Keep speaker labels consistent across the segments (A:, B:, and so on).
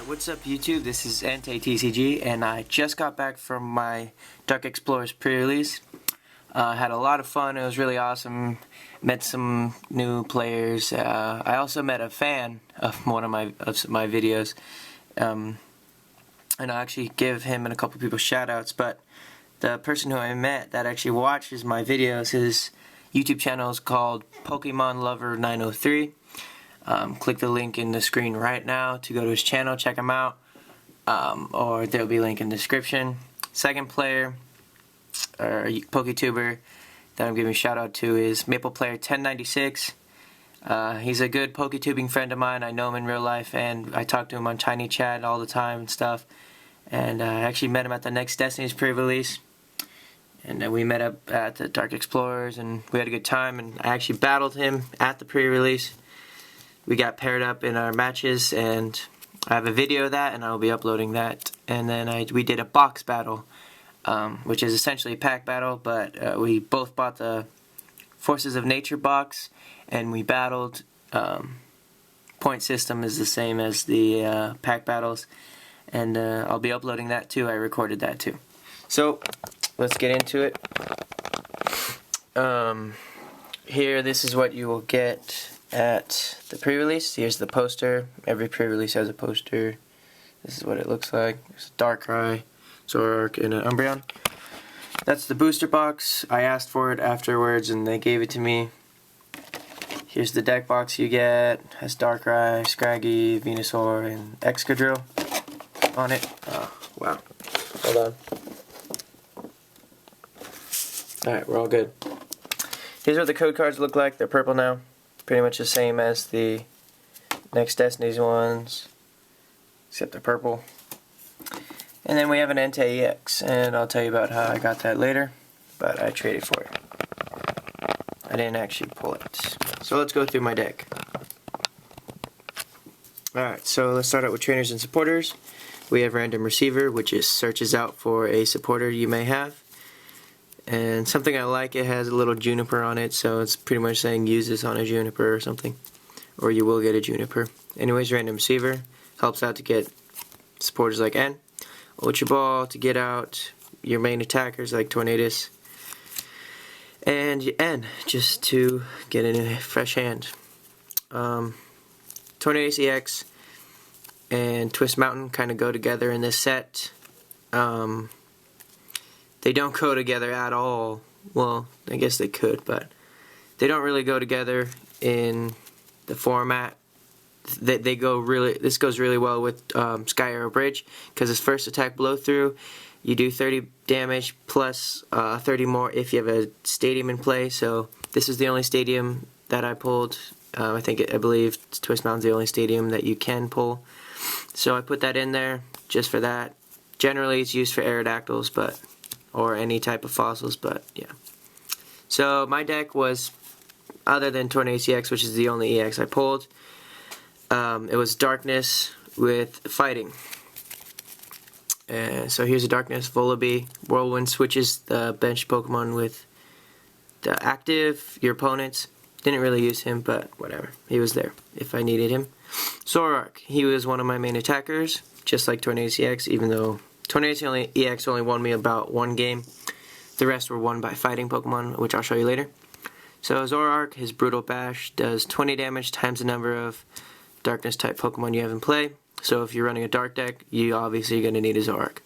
A: What's up YouTube? This is Enteitcg and I just got back from my Dark Explorers pre-release. Had a lot of fun. It was really awesome. Met some new players. I also met a fan of one of my videos. And I'll actually give him and a couple people shout outs, but the person who I met that actually watches my videos, his YouTube channel is called Pokemon Lover 903. Click the link in the screen right now to go to his channel, check him out, or there'll be a link in the description. Second player, or PokeTuber, that I'm giving a shout out to is MaplePlayer1096. He's a good PokeTubing friend of mine. I know him in real life, and I talk to him on Tiny Chat all the time and stuff. And I actually met him at the next Destiny's pre-release. And then we met up at the Dark Explorers, and we had a good time. And I actually battled him at the pre-release. We got paired up in our matches, and I have a video of that, and I'll be uploading that. And then we did a box battle, which is essentially a pack battle, but we both bought the Forces of Nature box, and we battled. Point system is the same as the pack battles, and I'll be uploading that too. I recorded that too. So let's get into it. Here, this is what you will get at the pre-release. Here's the poster. Every pre-release has a poster. This is what it looks like. There's a Darkrai, Zoroark, and an Umbreon. That's the booster box. I asked for it afterwards and they gave it to me. Here's the deck box you get. It has Darkrai, Scraggy, Venusaur, and Excadrill on it. Oh, wow. Hold on. Alright, we're all good. Here's what the code cards look like. They're purple now. Pretty much the same as the next Destiny's ones, except they're purple. And then we have an Enteitcg, and I'll tell you about how I got that later, but I traded for it. I didn't actually pull it. So let's go through my deck. Alright, so let's start out with trainers and supporters. We have Random Receiver, which is searches out for a supporter you may have. And something I like, it has a little Juniper on it, so it's pretty much saying use this on a Juniper or something. Or you will get a Juniper. Anyways, Random Receiver helps out to get supporters like N. Ultra Ball to get out your main attackers like Tornadus. And N, just to get in a fresh hand. Tornadus EX and Twist Mountain kind of go together in this set. They don't go together at all. Well, I guess they could, but they don't really go together in the format. They go really. This goes really well with Sky Arrow Bridge, because his first attack blow through, you do 30 damage plus 30 more if you have a stadium in play. So this is the only stadium that I pulled. I believe Twist Mountain's the only stadium that you can pull. So I put that in there just for that. Generally, it's used for Aerodactyls, but or any type of fossils, but yeah. So my deck was, other than Tornadus EX, which is the only EX I pulled, it was Darkness with Fighting. And so here's a Darkness, Volibee. Whirlwind switches the bench Pokemon with the active, your opponents. Didn't really use him, but whatever. He was there if I needed him. Zoroark, he was one of my main attackers, just like Tornadus EX, even though Tornadus EX only won me about one game. The rest were won by fighting Pokemon, which I'll show you later. So Zoroark, his Brutal Bash does 20 damage times the number of Darkness type Pokemon you have in play. So if you're running a Dark deck, you obviously are going to need a Zoroark.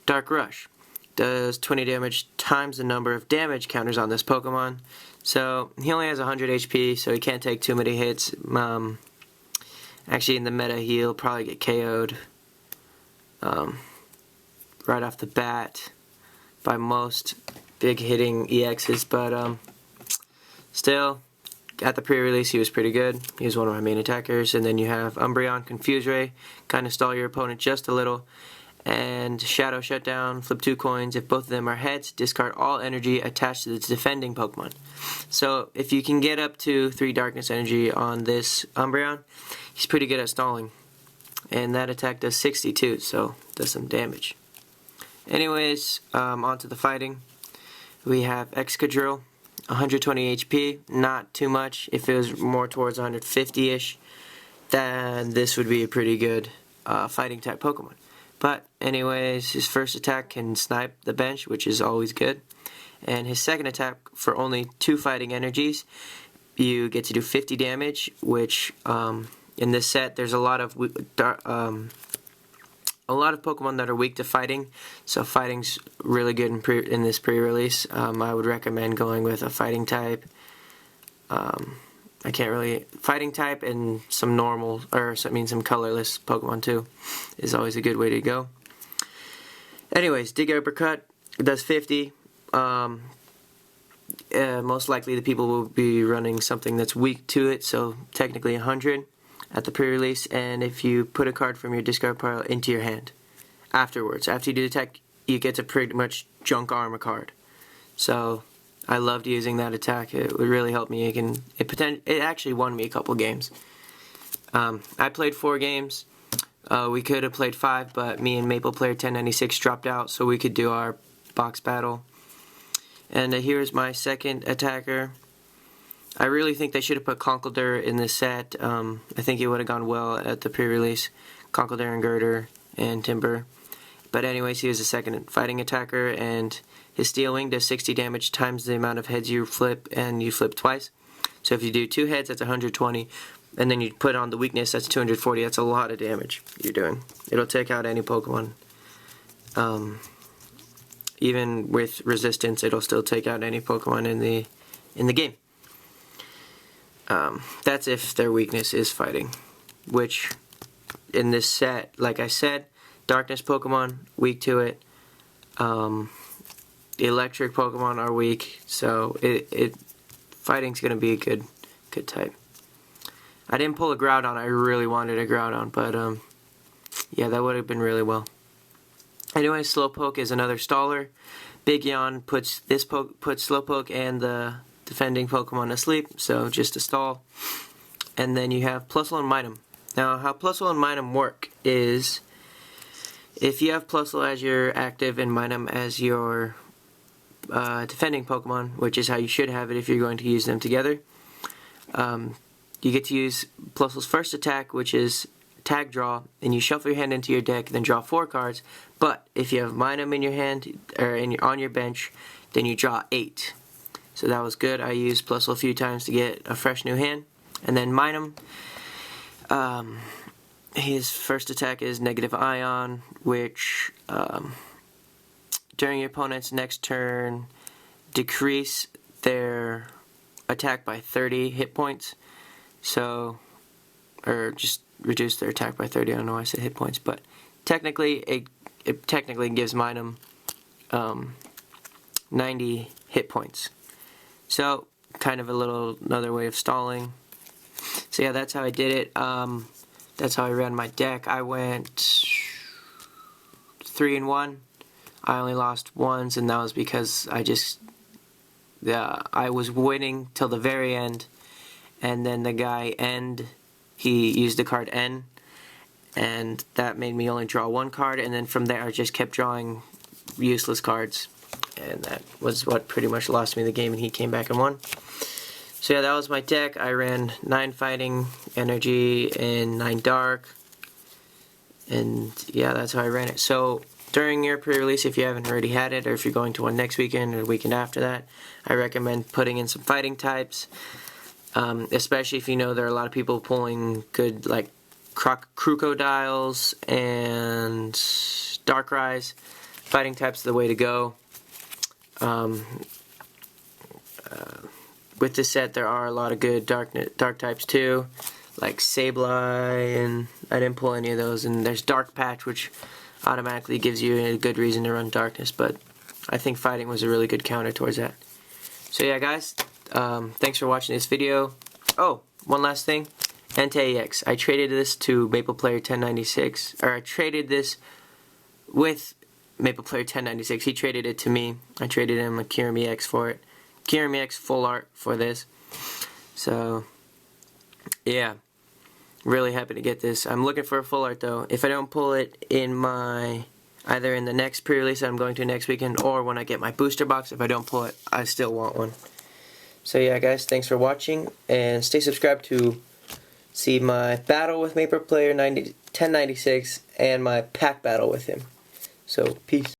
A: Dark Rush does 20 damage times the number of damage counters on this Pokemon. So he only has 100 HP, so he can't take too many hits. Actually, in the meta, he'll probably get KO'd right off the bat by most big hitting EXs, but still, at the pre-release he was pretty good. He was one of my main attackers. And then you have Umbreon, Confuse Ray, kind of stall your opponent just a little, and Shadow Shutdown, flip 2 coins. If both of them are heads, discard all energy attached to the defending Pokemon. So if you can get up to 3 Darkness energy on this Umbreon, he's pretty good at stalling. And that attack does 62, so does some damage. Anyways, on to the fighting. We have Excadrill, 120 HP, not too much. If it was more towards 150-ish, then this would be a pretty good fighting type Pokemon. But anyways, his first attack can snipe the bench, which is always good. And his second attack, for only 2 fighting energies, you get to do 50 damage, which in this set there's a lot of Pokemon that are weak to fighting, so fighting's really good in this pre-release. I would recommend going with a fighting type. Fighting type and some normal, some colorless Pokemon too, is always a good way to go. Anyways, Dig Uppercut does 50. Most likely the people will be running something that's weak to it, so technically 100 at the pre-release. And if you put a card from your discard pile into your hand afterwards, after you do the attack, you get to pretty much junk arm a card. So I loved using that attack. It would really help me. It actually won me a couple games. I played 4 games. We could have played 5, but me and Maple Player 1096 dropped out, so we could do our box battle. And here's my second attacker. I really think they should have put Conkeldurr in this set. I think it would have gone well at the pre-release. Conkeldurr and Girder and Timber. But anyways, he was a second fighting attacker, and his Steel Wing does 60 damage times the amount of heads you flip, and you flip twice. So if you do 2 heads, that's 120, and then you put on the weakness, that's 240. That's a lot of damage you're doing. It'll take out any Pokemon. Even with resistance, it'll still take out any Pokemon in the game. That's if their weakness is fighting, which in this set, like I said, Darkness Pokemon weak to it. Electric Pokemon are weak, so fighting's gonna be a good type. I didn't pull a Groudon. I really wanted a Groudon, but yeah, that would have been really well. Anyway, Slowpoke is another staller. Big Yawn puts Slowpoke and the defending Pokemon to sleep, so just a stall. And then you have Plusle and Minun. Now, how Plusle and Minun work is, if you have Plusle as your active and Minun as your defending Pokemon, which is how you should have it if you're going to use them together, you get to use Plusle's first attack, which is Tag Draw, and you shuffle your hand into your deck and then draw 4 cards. But if you have Minun in your hand or on your bench, then you draw 8. So that was good. I used Plusle a few times to get a fresh new hand. And then Minun, his first attack is Negative Ion, which during your opponent's next turn, decrease their attack by 30 hit points. So, or just reduce their attack by 30. I don't know why I said hit points, but technically it technically gives Minun 90 hit points. So kind of another way of stalling. So yeah, that's how I did it. That's how I ran my deck. I went 3-1. I only lost once, and that was because I was winning till the very end, and then the guy he used the card N, and that made me only draw 1 card, and then from there I just kept drawing useless cards, and that was what pretty much lost me the game, and he came back and won. So yeah, that was my deck. I ran 9 fighting energy and 9 dark, and yeah, that's how I ran it. So during your pre-release, if you haven't already had it, or if you're going to one next weekend or the weekend after that, I recommend putting in some fighting types. Especially if you know there are a lot of people pulling good, like Crocodiles and Darkrais. Fighting types are the way to go. With this set, there are a lot of good dark types too, like Sableye, and I didn't pull any of those. And there's Dark Patch, which automatically gives you a good reason to run Darkness, but I think fighting was a really good counter towards that. So yeah, guys. Thanks for watching this video. Oh, one last thing. Enteitcg. I traded this to Maple Player 1096. Or I traded this with Maple Player 1096. He traded it to me. I traded him a Kirimi X for it. Kirimi X full art for this. So, yeah. Really happy to get this. I'm looking for a full art though. If I don't pull it in either in the next pre-release I'm going to next weekend, or when I get my booster box, if I don't pull it, I still want one. So yeah, guys, thanks for watching, and stay subscribed to see my battle with Maple Player 1096 and my pack battle with him. So, peace.